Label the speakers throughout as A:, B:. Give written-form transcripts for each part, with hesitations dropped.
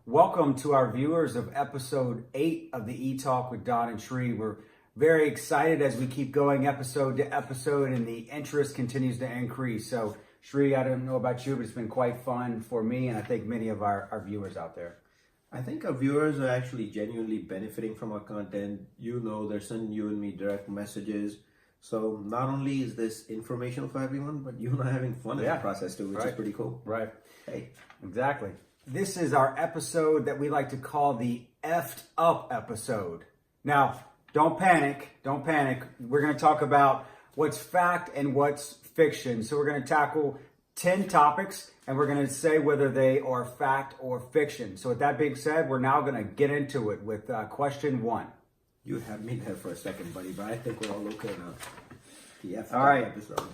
A: Welcome to our viewers of episode 8 of the E-Talk with Don and Shree. We're very excited as we keep going episode to episode and the interest continues to increase. So Shree, I don't know about you, but it's been quite fun for me and I think many of our viewers out there.
B: I think our viewers are actually genuinely benefiting from our content. They're sending you and me direct messages. So not only is this informational for everyone, but you and I are having fun in the process too, which is pretty cool.
A: Right.
B: Hey.
A: Exactly. This is our episode that we like to call the effed up episode. Now, don't panic. Don't panic. We're going to talk about what's fact and what's fiction. So we're going to tackle 10 topics and we're going to say whether they are fact or fiction. So with that being said, we're now going to get into it with question 1.
B: You had me there for a second, buddy, but I think we're all okay now. The effed
A: all right.
B: episode.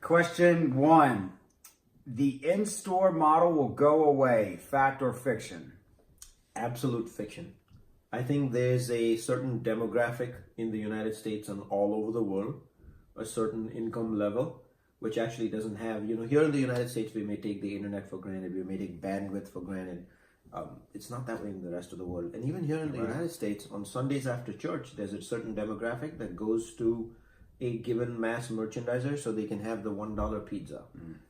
A: Question 1. The in-store model will go away, fact or fiction?
B: Absolute fiction. I think there's a certain demographic in the United States and all over the world, a certain income level, which actually doesn't have, here in the United States, we may take the internet for granted, we may take bandwidth for granted. It's not that way in the rest of the world. And even here in the United States, on Sundays after church, there's a certain demographic that goes to a given mass merchandiser so they can have the $1 pizza.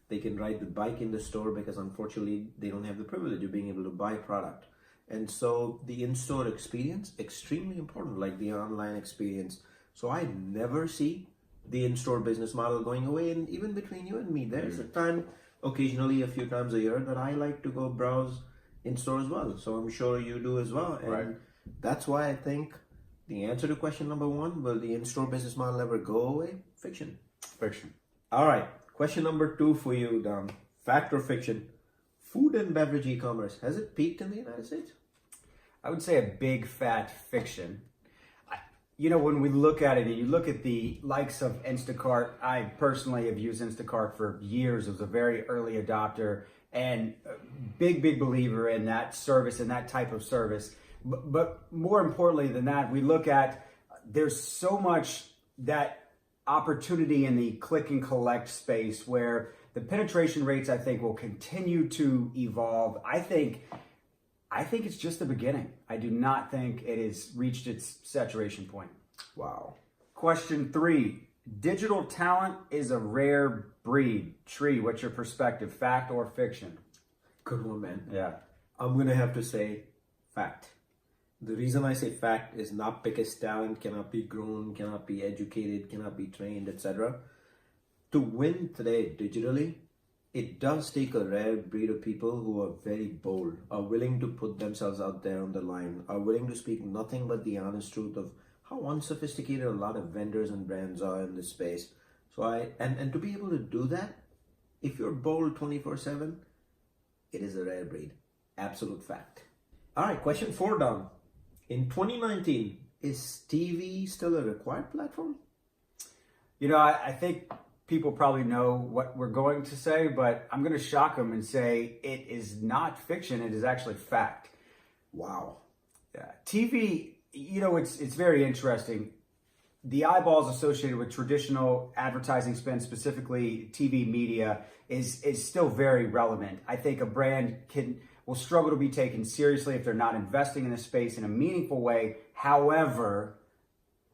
B: They can ride the bike in the store because unfortunately they don't have the privilege of being able to buy product. And so the in-store experience, extremely important, like the online experience. So I never see the in-store business model going away. And even between you and me, there's a time, occasionally a few times a year, that I like to go browse in-store as well. So I'm sure you do as well. And that's why I think the answer to question number 1, will the in-store business model ever go away? Fiction.
A: Fiction.
B: All right. Question number 2 for you, Dom. Fact or fiction? Food and beverage e-commerce, has it peaked in the United States?
A: I would say a big fat fiction. When we look at it and you look at the likes of Instacart, I personally have used Instacart for years. I was a very early adopter and a big believer in that service and that type of service. But more importantly than that, we look at there's so much that opportunity in the click and collect space where the penetration rates, I think, will continue to evolve. I think it's just the beginning. I do not think it has reached its saturation point.
B: Wow.
A: Question 3. Digital talent is a rare breed. Shree, what's your perspective? Fact or fiction?
B: Good one, man.
A: Yeah.
B: I'm going to have to say fact. The reason I say fact is not because talent cannot be grown, cannot be educated, cannot be trained, etc. To win today digitally, it does take a rare breed of people who are very bold, are willing to put themselves out there on the line, are willing to speak nothing but the honest truth of how unsophisticated a lot of vendors and brands are in this space. So and to be able to do that, if you're bold 24/7, it is a rare breed. Absolute fact. All right, question 4, Dom. In 2019, is TV still a required platform?
A: I think people probably know what we're going to say, but I'm going to shock them and say it is not fiction. It is actually fact.
B: Wow.
A: Yeah. TV, it's very interesting. The eyeballs associated with traditional advertising spend, specifically TV media, is still very relevant. I think a brand will struggle to be taken seriously if they're not investing in this space in a meaningful way. However,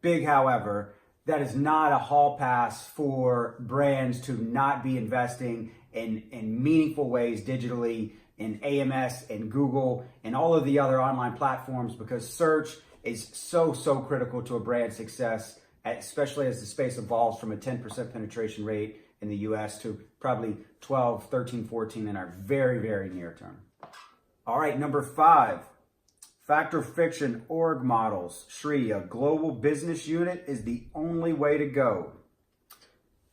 A: big however, that is not a hall pass for brands to not be investing in meaningful ways digitally in AMS and Google and all of the other online platforms, because search is so critical to a brand's success, especially as the space evolves from a 10% penetration rate in the US to probably 12, 13, 14 in our very near term. All right, number 5, fact or fiction, org models. Shree, a global business unit is the only way to go.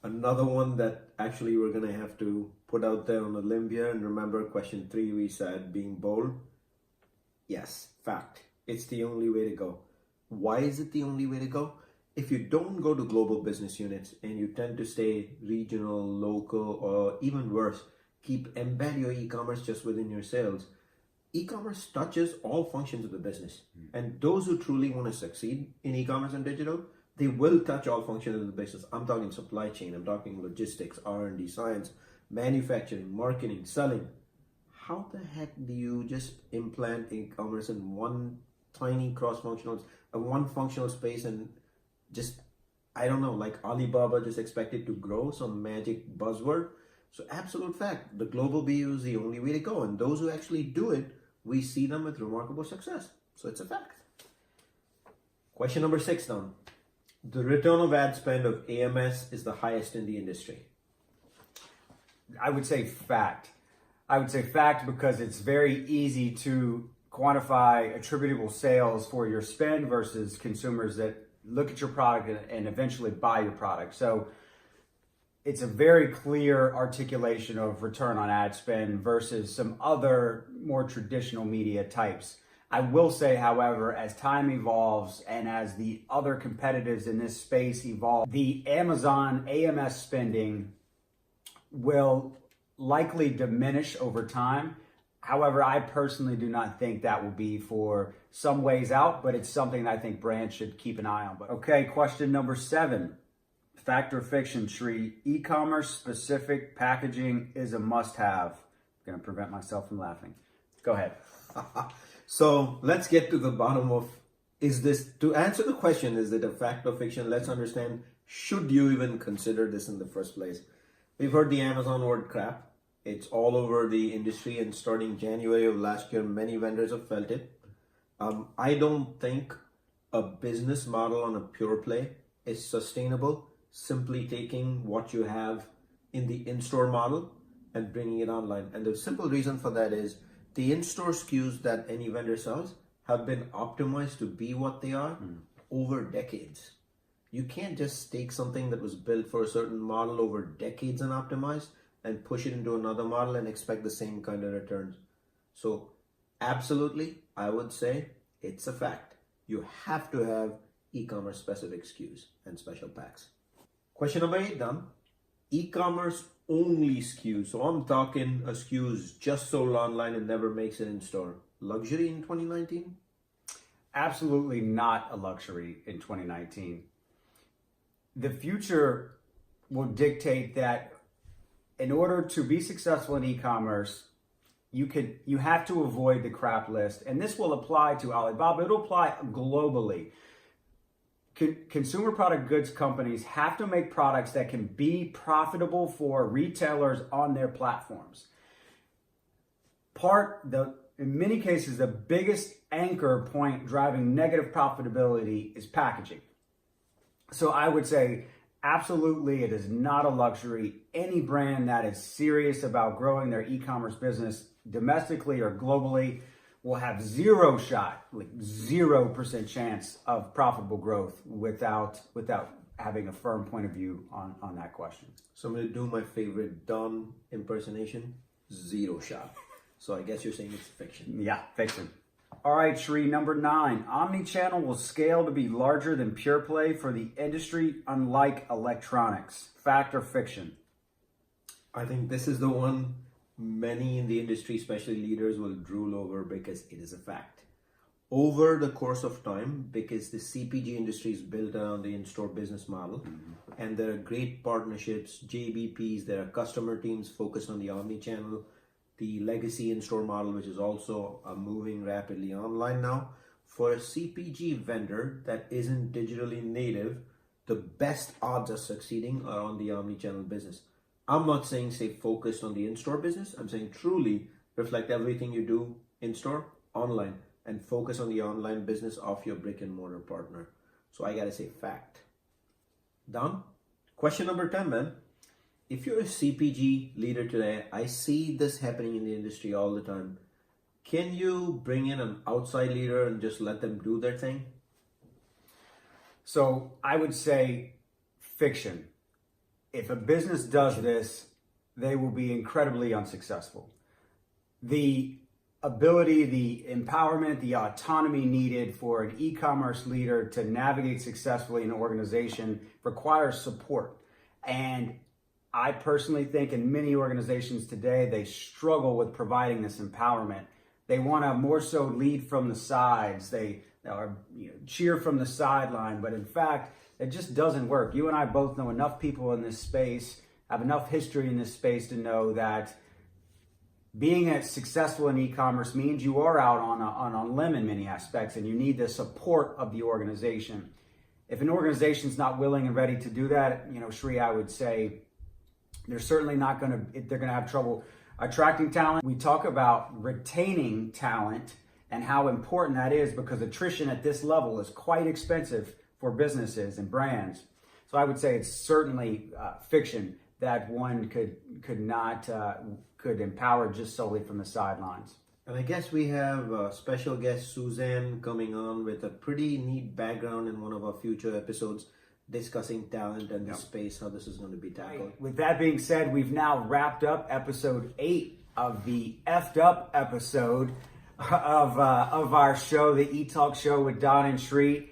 B: Another one that actually we're going to have to put out there on a limb here. And remember, question 3, we said being bold. Yes, fact. It's the only way to go. Why is it the only way to go? If you don't go to global business units and you tend to stay regional, local, or even worse, embed your e-commerce just within your sales, e-commerce touches all functions of the business. And those who truly want to succeed in e-commerce and digital, they will touch all functions of the business. I'm talking supply chain, I'm talking logistics, R&D, science, manufacturing, marketing, selling. how the heck do you just implant e-commerce in one tiny cross-functional, one functional space and just, I don't know, like Alibaba just expected to grow, some magic buzzword? So absolute fact, the global BU is the only way to go. And those who actually do it, we see them with remarkable success. So it's a fact. Question number 6 now. The return of ad spend of AMS is the highest in the industry.
A: I would say fact. I would say fact because it's very easy to quantify attributable sales for your spend versus consumers that look at your product and eventually buy your product. So it's a very clear articulation of return on ad spend versus some other more traditional media types. I will say, however, as time evolves and as the other competitors in this space evolve, the Amazon AMS spending will likely diminish over time. However, I personally do not think that will be for some ways out, but it's something that I think brands should keep an eye on. But okay, question number 7. Fact or fiction, Sri? E-commerce specific packaging is a must-have. I'm going to prevent myself from laughing. Go ahead.
B: So let's get to the bottom of, is this, to answer the question, is it a fact or fiction? Let's understand, should you even consider this in the first place? We've heard the Amazon word crap. It's all over the industry, and starting January of last year, many vendors have felt it. I don't think a business model on a pure play is sustainable, simply taking what you have in the in-store model and bringing it online. And the simple reason for that is the in-store SKUs that any vendor sells have been optimized to be what they are over decades. You can't just take something that was built for a certain model over decades and optimized and push it into another model and expect the same kind of returns. So absolutely, I would say it's a fact. You have to have e-commerce specific SKUs and special packs. Question number 8 done. E-commerce only SKUs. So I'm talking a SKUs just sold online and never makes it in store. Luxury in 2019?
A: Absolutely not a luxury in 2019. The future will dictate that in order to be successful in e-commerce, you have to avoid the crap list. And this will apply to Alibaba. It'll apply globally. Consumer product goods companies have to make products that can be profitable for retailers on their platforms. In many cases, the biggest anchor point driving negative profitability is packaging. So I would say, absolutely, it is not a luxury. Any brand that is serious about growing their e-commerce business domestically or globally will have zero shot, like 0% chance of profitable growth without having a firm point of view on that question.
B: So I'm going to do my favorite Don impersonation, 0 shot. So I guess you're saying it's fiction.
A: Yeah, fiction. All right, Sri, number 9. Omnichannel will scale to be larger than pure play for the industry, unlike electronics. Fact or fiction?
B: I think this is the one many in the industry, especially leaders, will drool over because it is a fact. Over the course of time, because the CPG industry is built around the in-store business model, and there are great partnerships, JBPs, there are customer teams focused on the omnichannel, the legacy in-store model, which is also moving rapidly online now. For a CPG vendor that isn't digitally native, the best odds of succeeding are on the omnichannel business. I'm not saying stay focused on the in-store business. I'm saying truly reflect everything you do in-store, online, and focus on the online business of your brick and mortar partner. So I gotta say fact. Done? Question number 10, man. If you're a CPG leader today, I see this happening in the industry all the time. Can you bring in an outside leader and just let them do their thing?
A: So I would say fiction. If a business does this, they will be incredibly unsuccessful. The ability, the empowerment, the autonomy needed for an e-commerce leader to navigate successfully in an organization requires support. And I personally think in many organizations today, they struggle with providing this empowerment. They want to more so lead from the sides. They are, cheer from the sideline. But in fact, it just doesn't work. You and I both know enough people in this space, have enough history in this space to know that being successful in e-commerce means you are out on a limb in many aspects, and you need the support of the organization. If an organization's not willing and ready to do that, Shri, I would say they're certainly not they're going to have trouble attracting talent. We talk about retaining talent and how important that is, because attrition at this level is quite expensive for businesses and brands. So I would say it's certainly fiction that one could empower just solely from the sidelines.
B: And I guess we have special guest Suzanne coming on with a pretty neat background in one of our future episodes discussing talent and the space, how this is going to be tackled.
A: With that being said, we've now wrapped up episode 8 of the effed up episode of our show, the eTalk show with Don and Shri.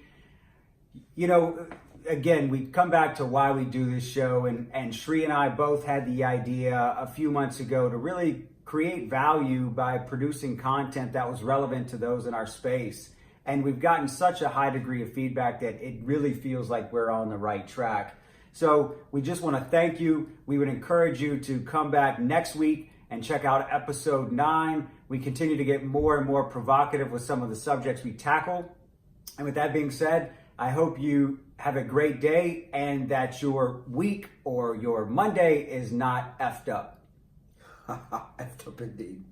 A: Again, we come back to why we do this show, and Shri and I both had the idea a few months ago to really create value by producing content that was relevant to those in our space. And we've gotten such a high degree of feedback that it really feels like we're on the right track. So we just want to thank you. We would encourage you to come back next week and check out episode 9. We continue to get more and more provocative with some of the subjects we tackle. And with that being said, I hope you have a great day and that your week or your Monday is not effed up.
B: Effed up indeed.